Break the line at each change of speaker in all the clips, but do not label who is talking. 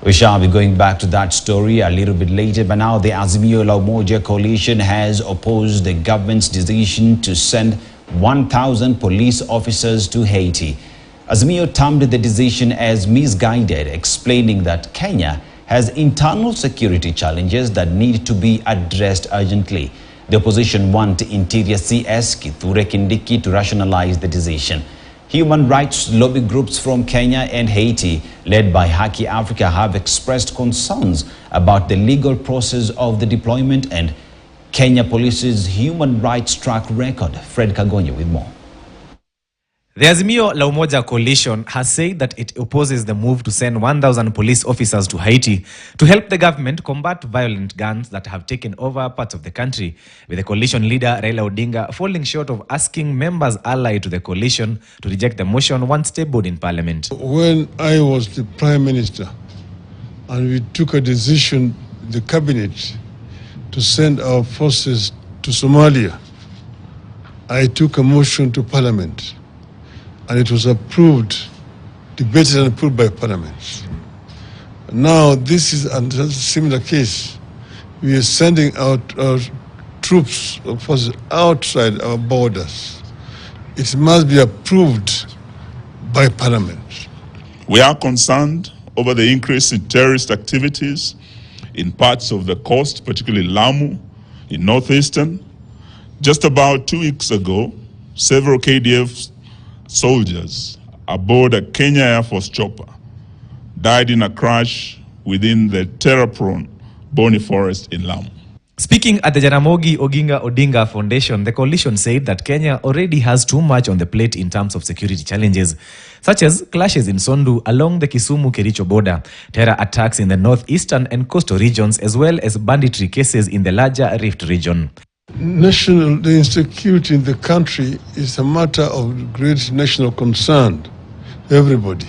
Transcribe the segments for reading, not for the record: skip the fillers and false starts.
We shall be going back to that story a little bit later, but now the Azimio la Umoja Coalition has opposed the government's decision to send 1,000 police officers to Haiti. Azimio termed the decision as misguided, explaining that Kenya has internal security challenges that need to be addressed urgently. The opposition want Interior CS Kithure Kindiki to rationalize the decision. Human rights lobby groups from Kenya and Haiti, led by Haki Africa, have expressed concerns about the legal process of the deployment and Kenya Police's human rights track record. Fred Kagonye with more.
The Azimio la Umoja Coalition has said that it opposes the move to send 1,000 police officers to Haiti to help the government combat violent gangs that have taken over parts of the country, with the coalition leader Raila Odinga falling short of asking members allied to the coalition to reject the motion once tabled in Parliament.
When I was the Prime Minister and we took a decision, the Cabinet, to send our forces to Somalia, I took a motion to Parliament. And it was approved, debated and approved by Parliament. Now this is a similar case. We are sending out our troops or forces outside our borders. It must be approved by Parliament.
We are concerned over the increase in terrorist activities in parts of the coast, particularly Lamu, in northeastern. Just about 2 weeks ago, several KDF soldiers aboard a Kenya Air Force chopper died in a crash within the terror-prone Boni Forest in Lamu.
Speaking at the Jaramogi Oginga Odinga Foundation, the coalition said that Kenya already has too much on the plate in terms of security challenges, such as clashes in Sondu along the Kisumu-Kericho border, terror attacks in the northeastern and coastal regions, as well as banditry cases in the larger Rift region.
The insecurity in the country is a matter of great national concern to everybody.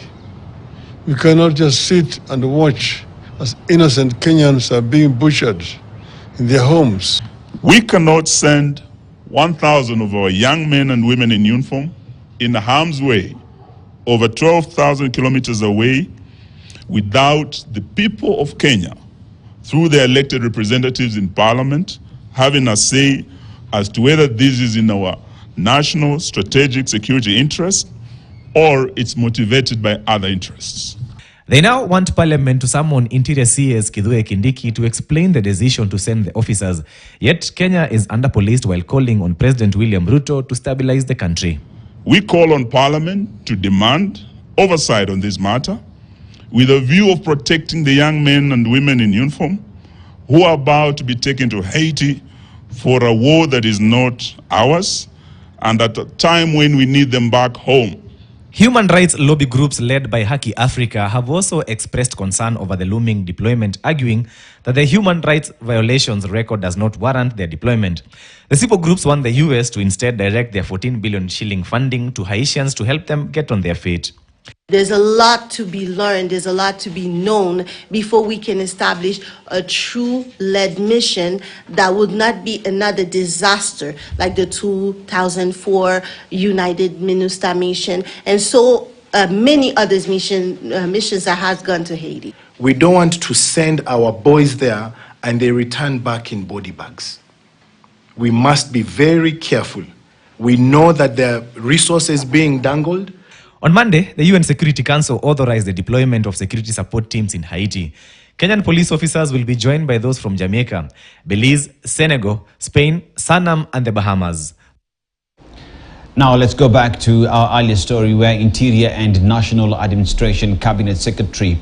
We cannot just sit and watch as innocent Kenyans are being butchered in their homes.
We cannot send 1,000 of our young men and women in uniform in harm's way over 12,000 kilometers away without the people of Kenya, through their elected representatives in Parliament, having a say as to whether this is in our national strategic security interest or it's motivated by other interests.
They now want Parliament to summon Interior CS Kithure Kindiki to explain the decision to send the officers. Yet Kenya is underpoliced while calling on President William Ruto to stabilize the country.
We call on Parliament to demand oversight on this matter with a view of protecting the young men and women in uniform who are about to be taken to Haiti for a war that is not ours, and at a time when we need them back home.
Human rights lobby groups led by Haki Africa have also expressed concern over the looming deployment, arguing that the human rights violations record does not warrant their deployment. The civil groups want the US to instead direct their 14 billion shilling funding to Haitians to help them get on their feet.
There's a lot to be learned, there's a lot to be known before we can establish a true led mission that would not be another disaster like the 2004 United MINUSTA mission and so many other missions that has gone to Haiti.
We don't want to send our boys there and they return back in body bags. We must be very careful. We know that there are resources being dangled.
On Monday, the UN Security Council authorized the deployment of security support teams in Haiti. Kenyan police officers will be joined by those from Jamaica, Belize, Senegal, Spain, Suriname, and the Bahamas.
Now let's go back to our earlier story where Interior and National Administration Cabinet Secretary